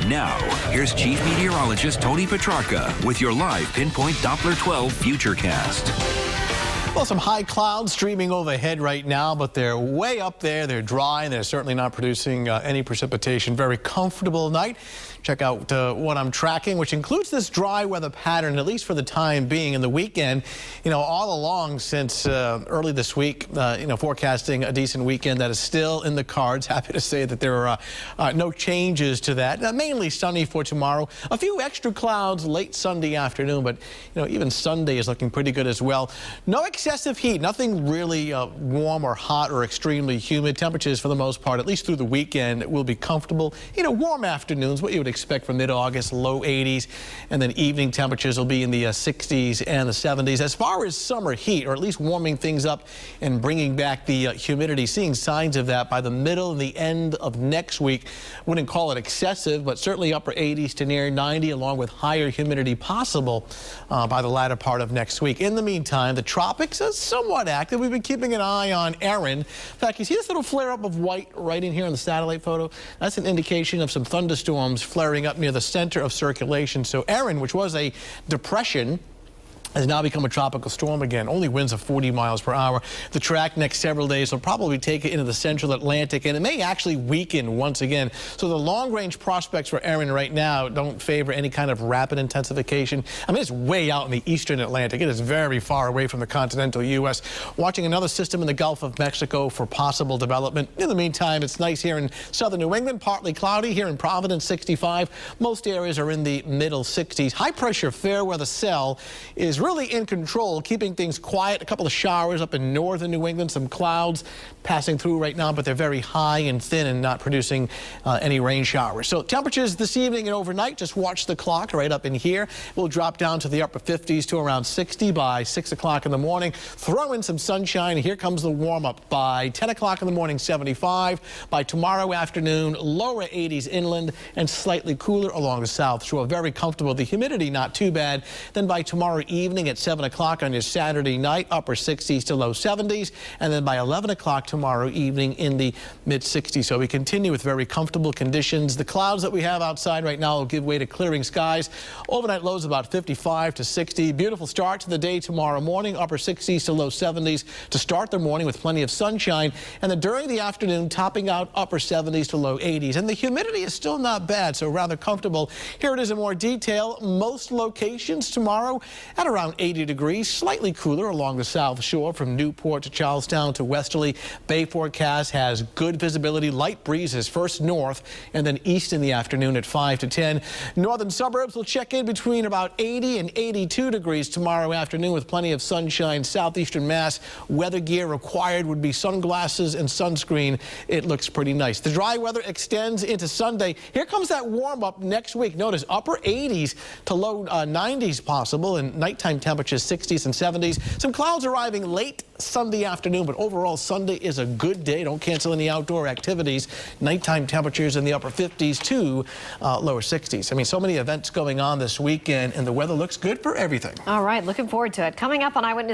Now, here's Chief Meteorologist Tony Petrarca with your live Pinpoint Doppler 12 Futurecast. Well, some high clouds streaming overhead right now, but they're way up there. They're dry, and they're certainly not producing any precipitation. Very comfortable night. Check out what I'm tracking, which includes this dry weather pattern, at least for the time being. In the weekend, all along since early this week, forecasting a decent weekend that is still in the cards. Happy to say that there are no changes to that. Mainly sunny for tomorrow. A few extra clouds late Sunday afternoon, but even Sunday is looking pretty good as well. No excessive heat, nothing really warm or hot or extremely humid. Temperatures for the most part, at least through the weekend, will be comfortable. Warm afternoons, what you would expect from mid-August, low 80s, and then evening temperatures will be in the 60s and the 70s. As far as summer heat, or at least warming things up and bringing back the humidity, seeing signs of that by the middle and the end of next week. Wouldn't call it excessive, but certainly upper 80s to near 90, along with higher humidity possible by the latter part of next week. In the meantime, the tropics are somewhat active. We've been keeping an eye on Erin. In fact, you see this little flare-up of white right in here in the satellite photo? That's an indication of some thunderstorms flaring up near the center of circulation. So Erin, which was a depression, has now become a tropical storm again. Only winds of 40 miles per hour. The track next several days will probably take it into the central Atlantic, and it may actually weaken once again. So the long-range prospects for Erin right now don't favor any kind of rapid intensification. I mean, it's way out in the eastern Atlantic. It is very far away from the continental U.S. Watching another system in the Gulf of Mexico for possible development. In the meantime, it's nice here in southern New England. Partly cloudy here in Providence, 65. Most areas are in the middle 60s. High-pressure fair-weather cell is really in control, keeping things quiet. A couple of showers up in northern New England, some clouds passing through right now, but they're very high and thin and not producing any rain showers. So temperatures this evening and overnight, just watch the clock right up in here. We'll drop down to the upper 50s to around 60 by 6 o'clock in the morning. Throw in some sunshine. Here comes the warm up by 10 o'clock in the morning, 75. By tomorrow afternoon, lower 80s inland and slightly cooler along the south shore. Very comfortable. The humidity not too bad. Then by tomorrow evening at 7 o'clock on your Saturday night, upper 60s to low 70s, and then by 11 o'clock tomorrow evening in the mid 60s. So we continue with very comfortable conditions. The clouds that we have outside right now will give way to clearing skies. Overnight lows about 55 to 60. Beautiful start to the day tomorrow morning, upper 60s to low 70s to start the morning with plenty of sunshine, and then during the afternoon topping out upper 70s to low 80s. And the humidity is still not bad, so rather comfortable. Here it is in more detail. Most locations tomorrow at around 80 degrees, slightly cooler along the south shore from Newport to Charlestown to Westerly. Bay forecast has good visibility, light breezes first north and then east in the afternoon at 5 to 10. Northern suburbs will check in between about 80 and 82 degrees tomorrow afternoon with plenty of sunshine. Southeastern Mass, weather gear required would be sunglasses and sunscreen. It looks pretty nice. The dry weather extends into Sunday. Here comes that warm up next week. Notice upper 80s to low 90s possible, and nighttime temperatures 60s and 70s. Some clouds arriving late Sunday afternoon, but overall Sunday is a good day. Don't cancel any outdoor activities. Nighttime temperatures in the upper 50s to lower 60s. I mean, so many events going on this weekend, and the weather looks good for everything. All right, looking forward to it. Coming up on Eyewitness.